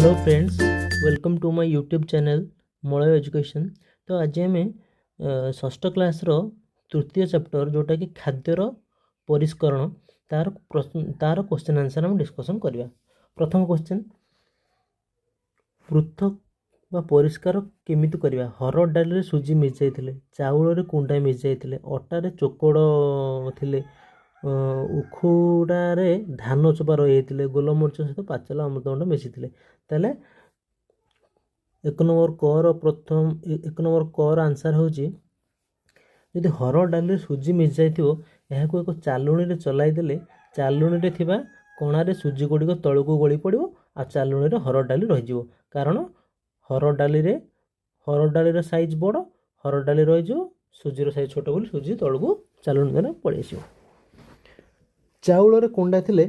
Hello friends, welcome to my YouTube channel Malay education. तो आज आम षष्ठ क्लास तृतीय चैप्टर जोटा कि खाद्यर परिष्करण तार क्वेश्चन आंसर हम डिस्कसन करवा। प्रथम क्वेश्चन, पृथक व परिष्कार केमिति करवा। हरड़ डाली सुजी मिसाई, चाउल कुंडा मिसाई, अटारे चोकड़ थिले, उखुड़े धान चोपा रही, गोलमरीच सहित पाचला अमृतभंडा मिसी ताले एक नंबर कर आंसर हूँ यदि हरड़ डाली सुजी मिसाई एक चालुणी चलईदे चालुणी कणारे सुजी गुड़िक तलू गली पड़ो आ चालुणी हरड़ डाली रही। कारण हरड़ डाली साइज बड़, हरड़ डाली रही, सुजीर साइज छोट बोली सुजी तलू चालुणी द्वारा पलि आस। चाउल कुंडा थिले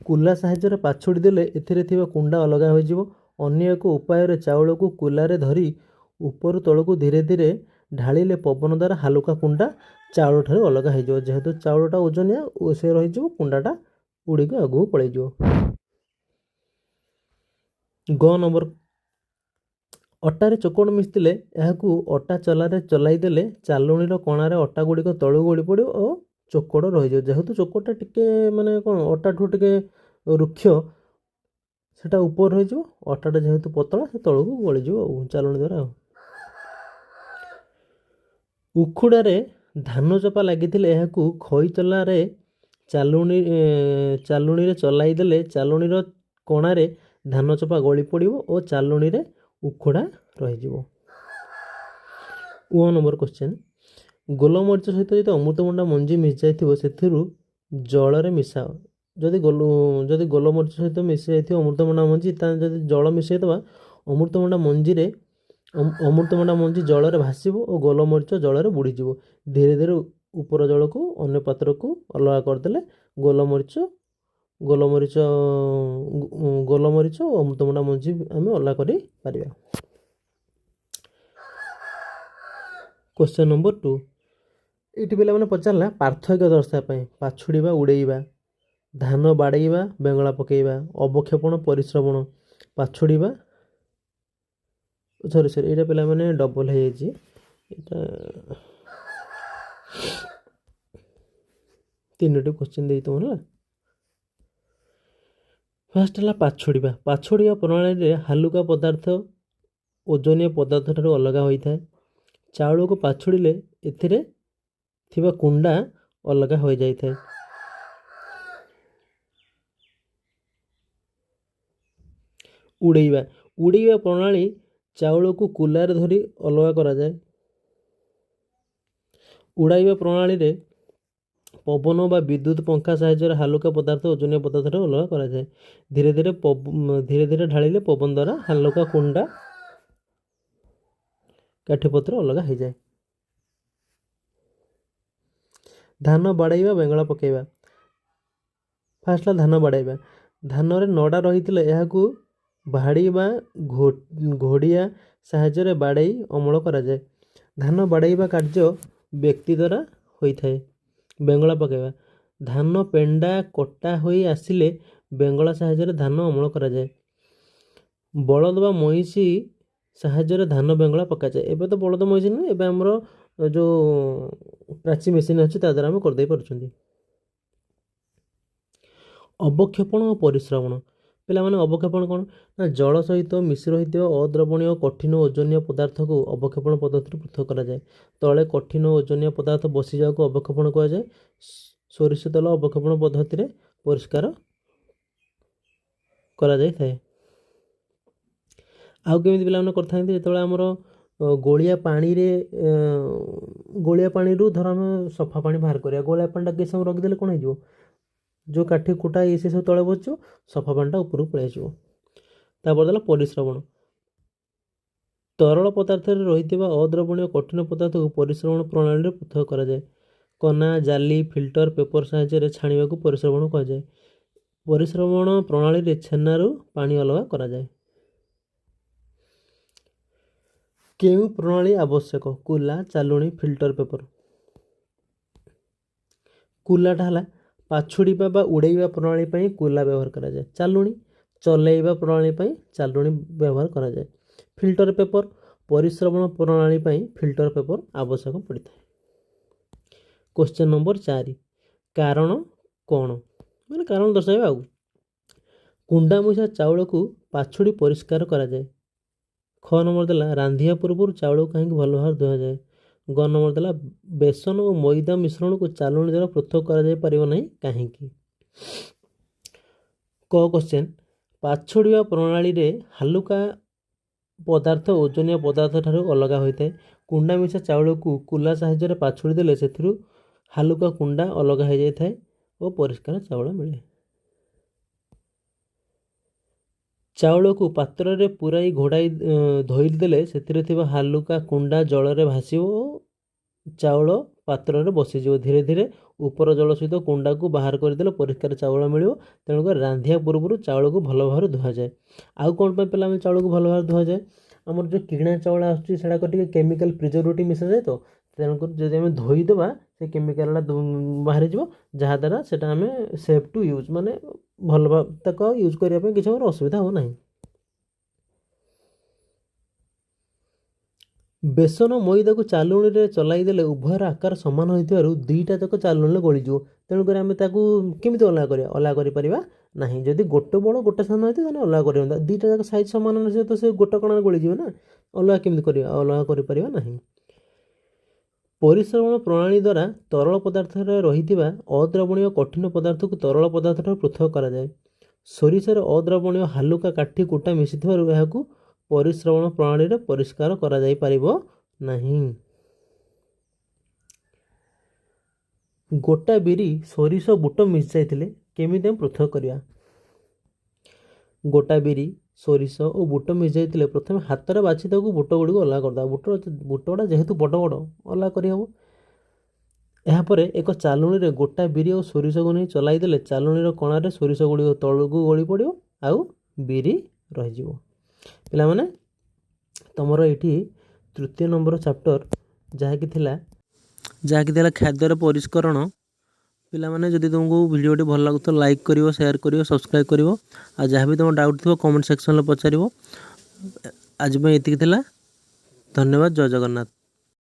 कुला साहाय्य पाछुड़ी देले एथिरे कुंडा अलग हो। अन्य एक उपाय चाउल को कुलारे धरी ऊपर तलू धीरे धीरे ढालिले पवन द्वारा हालुका कुंडा चाउल ठाରୁ अलग हो। जेहेतु चाउलटा ओजनिया से रही कुंडाटा उड़ीक आगू पलि जाओ। ग नंबर, अटारे चोकड़ मिसिले अटा चलारे चलईदे चालुणीर कणार अटा गुड़िक तलू गली पड़ो और चोकड़ रही। जेहेतु चोकड़टा टिके माने कौन अटा ठू टिके रुक्ष सेटा ऊपर रही, अटाटा जेहेतु पतला से तलू गली चालुणी द्वारा। उखुड़े धान चोपा लगी खई चलारे चालुणी चलईदे चालुणीर कणार धान चोपा गली पड़ो और चालुणी उखुड़ा रही। 1 नंबर क्वेश्चन, गोलमरीच सहित जो अमृतभंडा मंजी मिसाई से जल मिसाओ। जदि गोलमरीच सहित मिसाई अमृतभंडा मंजी जदि जल मिसाई दबा अमृतभंडा मंजी जल भाषिब और गोलमरीच जल बुड़ीज। धीरे धीरे ऊपर जल को अन्य पात्र को अलग करदे गोलमरीच और अमृतभंडा मंजी आम अलग कर। क्वेश्चन नंबर 2, ये पे मैंने पचारा पार्थक्य दर्शापी पाछुड़ा उड़ेवा, धान बाड़ेवा बेंगला पकेवा, अवक्षेपण परिश्रवण पाछुड़ा सरी ये पे मैंने डबल है तीन क्वेश्चन दे तुम है। फास्ट है पाछुड़ा प्रणाली हालुका पदार्थ ओजनिया पदार्थ ठारू अलग होता है। चाउल को पाछुड़े एथिरे थिबा कुंडा अलग हो जाए। उड़ेवा प्रणाली चाउल को कुलार धरी अलग करा जाए। उड़ाइवा प्रणाली रे पवन बा विद्युत पंखा साहाय्य हालुका पदार्थ ओजनिया पदार्थ अलग करा जाए। धीरे धीरे ढालिले पवन द्वारा हालुका कुंडा काठीपत्र अलग हो जाए। धान बाड़ेवा बेंगला पकेवा, फास्ट धान बाड़ेवा, धान रे नड़ा रही भाड़ी बा घोड़िया साहाय्य बाड़े अमल करा जाए। धान बाड़ेवा कार्य व्यक्ति द्वारा होता है। बेंगला पकेवा, धान पेंडा कटा होई आसिले बेंगला साहाय्य धान अमल करा जाए। बलद बा महिषी साहाय्य धान बेंगला पका जाए। एबे तो बलद महिषी नुहे, एबे हमरो जो प्राची मेसीन अच्छी द्वारा आम करदे पारुछंती। अवक्षेपण और परिश्रवण पे मैंने अवक्षेपण कौन ना जल सहित मिश्र रही अद्रवणीय कठिन ओजनिया पदार्थ को अवक्षेपण पद्धति पृथक करा जाए। तले कठिन ओजनिया पदार्थ बसी जाए अवक्षेपण कह जाए। सोरिष तेल अवक्षेपण पद्धति परिष्कार करा जाए थाए। आउ केमी पे करते जो आमर गोलिया पानी रू धर आम सफा पानी बाहर करा। गोलिया पानी किस समय रखिदे कौन हो जो काठी कुटा ये सब तले बच सफा पानीटा ऊपर पलि आसला। परिश्रवण तरल पदार्थ रही अद्रवणीय कठिन पदार्थ को परिश्रवण प्रणाली पृथक करा जाए। कना जाली फिल्टर पेपर साहाय्य छाणीबा को परिश्रवण कह जाए। परिश्रवण प्रणाली छेनारू पानी अलग करा जाए। केउ प्रणाली आवश्यक, कुला चालुणी फिल्टर पेपर। कुलाटा है पाछुड़ा बा उड़ेवा प्रणाली कुला व्यवहार करा जाए। ଚଲେଇବା ପ୍ରଣାଳୀ ପାଇଁ ଚାଲୁଣି ବ୍ୟବହାର କରାଯାଏ। ଫିଲ୍ଟର ପେପର, ପରିଶ୍ରବଣ ପ୍ରଣାଳୀ ପାଇଁ ଫିଲ୍ଟର ପେପର ଆବଶ୍ୟକ ପଡ଼ିଥାଏ। କ୍ୱେଶ୍ଚନ୍ ନମ୍ବର 4, କାରଣ କ'ଣ? ମାନେ କାରଣ ଦର୍ଶାଇବା ଆଉ। କୁଣ୍ଡାମୂଷା ଚାଉଳକୁ ପାଛୁଡ଼ି ପରିଷ୍କାର କରାଯାଏ। ଖ ନମ୍ବର ଦେଲା ରାନ୍ଧିବା ପୂର୍ବରୁ ଚାଉଳକୁ କାହିଁକି ଭଲ ଭାବରେ ଧୁଆଯାଏ। ଗ ନମ୍ବର ଦେଲା ବେସନ ଓ ମଇଦା ମିଶ୍ରଣକୁ ଚାଲୁଣି ଦ୍ୱାରା ପୃଥକ କରାଯାଇ ପାରିବ ନାହିଁ କାହିଁକି। କ କ୍ୱେଶ୍ଚନ୍, ପାଛୁଡ଼ିବା ପ୍ରଣାଳୀରେ ହାଲୁକା ପଦାର୍ଥ ଓଜନିଆ ପଦାର୍ଥ ଠାରୁ ଅଲଗା ହୋଇଥାଏ। କୁଣ୍ଡାମିଶା ଚାଉଳକୁ କୁଲା ସାହାଯ୍ୟରେ ପାଛୁଡ଼ି ଦେଲେ ସେଥିରୁ ହାଲୁକା କୁଣ୍ଡା ଅଲଗା ହୋଇଯାଇଥାଏ ଓ ପରିଷ୍କାର ଚାଉଳ ମିଳେ। ଚାଉଳକୁ ପାତ୍ରରେ ପୁରାଇ ଘୋଡ଼ାଇ ଧୋଇ ଦେଲେ ସେଥିରେ ଥିବା ହାଲୁକା କୁଣ୍ଡା ଜଳରେ ଭାସିବ ଓ ଚାଉଳ ପାତ୍ରରେ ବସିଯିବ। ଧୀରେ ଧୀରେ ଉପର ଜଳ ସହିତ କୁଣ୍ଡାକୁ ବାହାର କରିଦେଲେ ପରିଷ୍କାର ଚାଉଳ ମିଳିବ। ତେଣୁକରି ରାନ୍ଧିବା ପୂର୍ବରୁ ଚାଉଳକୁ ଭଲ ଭାବରେ ଧୁଆଯାଏ। ଆଉ କ'ଣ ପାଇଁ ପିଲାମାନେ ଚାଉଳକୁ ଭଲ ଭାବରେ ଧୁଆଯାଏ? ଆମର ଯେଉଁ କିଣା ଚାଉଳ ଆସୁଛି ସେଗୁଡ଼ାକ ଟିକେ କେମିକାଲ ପ୍ରିଜର୍ଭେଟିଭ୍ ମିଶାଯାଏ ତ, ତେଣୁକରି ଯଦି ଆମେ ଧୋଇଦେବା ସେ କେମିକାଲଟା ବାହାରିଯିବ, ଯାହାଦ୍ୱାରା ସେଇଟା ଆମେ ସେଫ୍ ଟୁ ୟୁଜ୍, ମାନେ ଭଲ ତାକୁ ୟୁଜ୍ କରିବା ପାଇଁ କିଛି ଆମର ଅସୁବିଧା ହେବ ନାହିଁ। ବେସନ ମଇଦାକୁ ଚାଲୁଣିରେ ଚଲାଇ ଦେଲେ ଉଭୟର ଆକାର ସମାନ ହୋଇଥିବାରୁ ଦୁଇଟା ଯାକ ଚାଲୁଣିରେ ଗଳିଯିବ। ତେଣୁକରି ଆମେ ତାକୁ କେମିତି ଅଲଗା କରିବା? ଅଲଗା କରିପାରିବା ନାହିଁ। ଯଦି ଗୋଟେ ବଡ଼ ଗୋଟେ ସାନ ହୋଇଥାଏ ତାହେଲେ ଅଲଗା କରିବା। ଦୁଇଟା ଯାକ ସାଇଜ୍ ସମାନ ନଥିବ ତ ସେ ଗୋଟେ କଣାରେ ଗଳିଯିବ ନା। ଅଲଗା କେମିତି କରିବା? ଅଲଗା କରିପାରିବା ନାହିଁ। ପରିଶ୍ରବଣ ପ୍ରଣାଳୀ ଦ୍ୱାରା ତରଳ ପଦାର୍ଥରେ ରହିଥିବା ଅଦ୍ରବଣୀୟ କଠିନ ପଦାର୍ଥକୁ ତରଳ ପଦାର୍ଥଠାରୁ ପୃଥକ କରାଯାଏ। ସୋରିଷରେ ଅଦ୍ରବଣୀୟ ହାଲୁକା କାଠି କୁଟା ମିଶିଥିବାରୁ ଏହାକୁ ପରିଶ୍ରବଣ ପ୍ରଣାଳୀରେ ପରିଷ୍କାର କରାଯାଇପାରିବ ନାହିଁ। ଗୋଟା ବିରି, ସୋରିଷ, ବୁଟ ମିଶାଇଥିଲେ କେମିତି ଆମେ ପୃଥକ କରିବା? ଗୋଟା ବିରି, ସୋରିଷ ଓ ବୁଟ ମିଶାଇଥିଲେ ପ୍ରଥମେ ହାତରେ ବାଛି ତାକୁ ବୁଟ ଗୁଡ଼ିକୁ ଅଲଗା କରିଦେବା। ବୁଟ ଗୁଡ଼ା ଯେହେତୁ ବଡ଼ ବଡ଼ ଅଲଗା କରିହେବ। ଏହାପରେ ଏକ ଚାଲୁଣିରେ ଗୋଟା ବିରି ଓ ସୋରିଷକୁ ନେଇ ଚଲାଇ ଦେଲେ ଚାଲୁଣିର କଣାରେ ସୋରିଷ ଗୁଡ଼ିକ ତଳକୁ ଗଳି ପଡ଼ିବ ଆଉ ବିରି ରହିଯିବ। ପିଲାମାନେ ତୁମର ଏଇଠି ତୃତୀୟ ନମ୍ବର ଚାପ୍ଟର ଯାହାକି ଥିଲା ଖାଦ୍ୟର ପରିଷ୍କରଣ। ପିଲାମାନେ ଯଦି ତୁମକୁ ଭିଡ଼ିଓଟି ଭଲ ଲାଗୁଥିବ ଲାଇକ୍ କରିବ, ସେୟାର କରିବ, ସବସ୍କ୍ରାଇବ୍ କରିବ। ଆଉ ଯାହା ବି ତୁମ ଡାଉଟ୍ ଥିବ କମେଣ୍ଟ ସେକ୍ସନରେ ପଚାରିବ। ଆଜି ପାଇଁ ଏତିକି ଥିଲା। ଧନ୍ୟବାଦ। ଜୟ ଜଗନ୍ନାଥ।